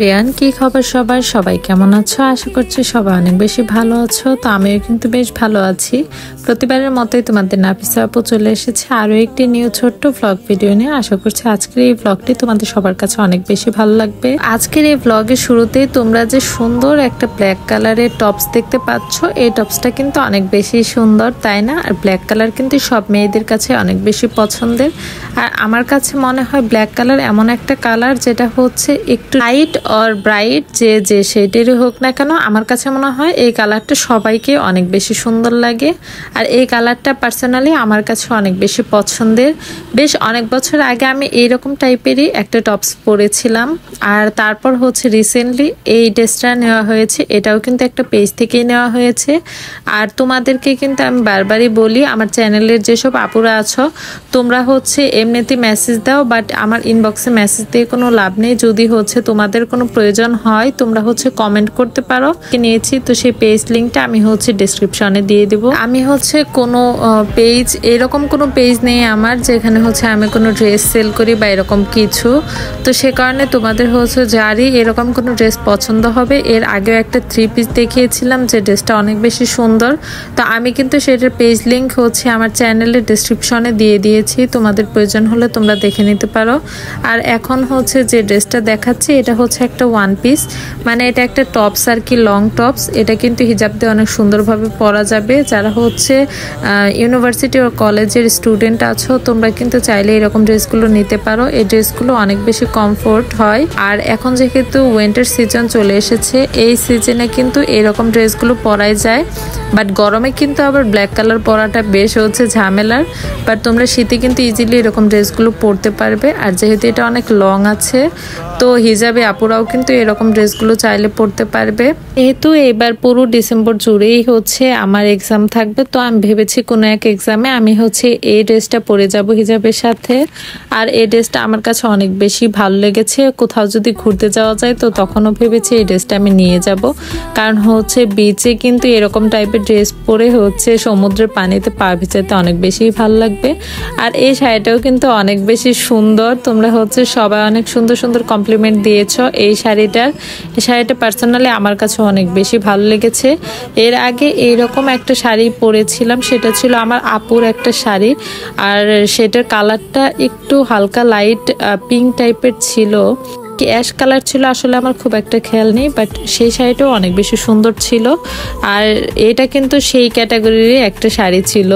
রিয়ান কি খবর সবার সবাই কেমন আছো আশা করছি সবাই অনেক বেশি ভালো আছো তো আমিও কিন্তু বেশ ভালো আছি প্রতিবারের মতোই তোমাদের নাফিসা আপু চলে এসেছে আরো একটি নিউ ছোট্ট ভ্লগ ভিডিও নিয়ে আশা করছি আজকের এই ভ্লগটি তোমাদের সবার কাছে অনেক বেশি ভালো লাগবে আজকের এই ভ্লগের শুরুতেই তোমরা যে সুন্দর একটা ব্ল্যাক কালারের টপস দেখতে পাচ্ছ এই টপসটা কিন্তু অনেক বেশি সুন্দর তাই না আর ব্ল্যাক কালার কিন্তু সব মেয়েদের কাছে অনেক বেশি পছন্দের আর আমার কাছে মনে হয় ব্ল্যাক কালার এমন একটা কালার যেটা হচ্ছে একটু লাইট আর ব্রাইট যে শেডেরই হোক না কেন আমার কাছে মনে হয় এই কালারটা সবাইকে অনেক বেশি সুন্দর লাগে আর এই কালারটা পার্সোনালি আমার কাছে অনেক বেশি পছন্দের বেশ অনেক বছর আগে আমি এইরকম টাইপেরই একটা টপস পরেছিলাম আর তারপর হচ্ছে রিসেন্টলি এই ড্রেসটা নেওয়া হয়েছে এটাও কিন্তু একটা পেজ থেকেই নেওয়া হয়েছে আর তোমাদেরকে কিন্তু আমি বারবারই বলি আমার চ্যানেলের যেসব আপুরা আছো তোমরা হচ্ছে এমনিতে মেসেজ দাও বাট আমার ইনবক্সে মেসেজ দিয়ে কোনো লাভ নেই যদি হচ্ছে তোমাদের কোনো প্রয়োজন হয় তোমরা হচ্ছে কমেন্ট করতে পারো নিয়েছি তো সেই পেজ লিংকটা আমি হচ্ছে ডেসক্রিপশনে দিয়ে দেব আমি হচ্ছে কোনো পেজ এরকম কোনো পেজ নেই আমার যেখানে হচ্ছে আমি কোনো ড্রেস সেল করি বা এরকম কিছু তো সে কারণে তোমাদের হচ্ছে যারই এরকম কোনো ড্রেস পছন্দ হবে এর আগেও একটা 3 পিস দেখিয়েছিলাম যে ড্রেসটা অনেক বেশি সুন্দর তো আমি কিন্তু সেটার পেজ লিংক হচ্ছে আমার চ্যানেলের ডেসক্রিপশনে দিয়ে দিয়েছি তোমাদের প্রয়োজন হলে তোমরা দেখে নিতে পারো আর এখন হচ্ছে যে ড্রেসটা দেখাচ্ছি এটা হচ্ছে একটা ওয়ান পিস মানে এটা একটা টপস আর কি লং টপস এটা কিন্তু হিজাব দিয়ে অনেক সুন্দরভাবে পরা যাবে যারা হচ্ছে ইউনিভার্সিটি ও কলেজের স্টুডেন্ট আছো তোমরা কিন্তু চাইলে এরকম ড্রেসগুলো নিতে পারো এই ড্রেসগুলো অনেক বেশি কমফোর্ট হয় আর এখন যেহেতু উইন্টার সিজন চলে এসেছে এই সিজনে কিন্তু এরকম ড্রেসগুলো পরাই যায় বাট গরমে কিন্তু আবার ব্ল্যাক কালার পরাটা বেশ হচ্ছে ঝামেলার বাট তোমরা শীতে কিন্তু ইজিলি এরকম ড্রেসগুলো পরতে পারবে আর যেহেতু এটা অনেক লং আছে তো হিজাবে আপুরাও কিন্তু এরকম ড্রেসগুলো চাইলে পরতে পারবে যেহেতু এবার পুরো ডিসেম্বর জুড়েই হচ্ছে আমার এক্সাম থাকবে তো আমি ভেবেছি কোনো এক এক্সামে আমি হচ্ছে এই ড্রেসটা পরে যাব হিজাবের সাথে আর এই ড্রেসটা আমার কাছে অনেক বেশি ভালো লেগেছে কোথাও যদি ঘুরতে যাওয়া যায় তো তখনও ভেবেছি এই ড্রেসটা আমি নিয়ে যাব কারণ হচ্ছে বিচে কিন্তু এরকম টাইপের ড্রেস পরে হচ্ছে সমুদ্রের পানিতে পা ভিজাতে অনেক বেশি ভালো লাগবে আর এই শাড়িটাও কিন্তু অনেক বেশি সুন্দর তোমরা হচ্ছে সবাই অনেক সুন্দর সুন্দর কমপ্লিমেন্ট দিয়েছো এই শাড়িটা পার্সোনালি আমার কাছে অনেক বেশি ভালো লেগেছে এর আগে এইরকম একটা শাড়ি পরেছিলাম সেটা ছিল আমার আপুর একটা শাড়ি আর সেটার কালারটা একটু হালকা লাইট পিঙ্ক টাইপের ছিল অ্যাশ কালার ছিল আসলে আমার খুব একটা খেয়াল নেই বাট সেই শাড়িটাও অনেক বেশি সুন্দর ছিল আর এটা কিন্তু সেই ক্যাটাগরির একটা শাড়ি ছিল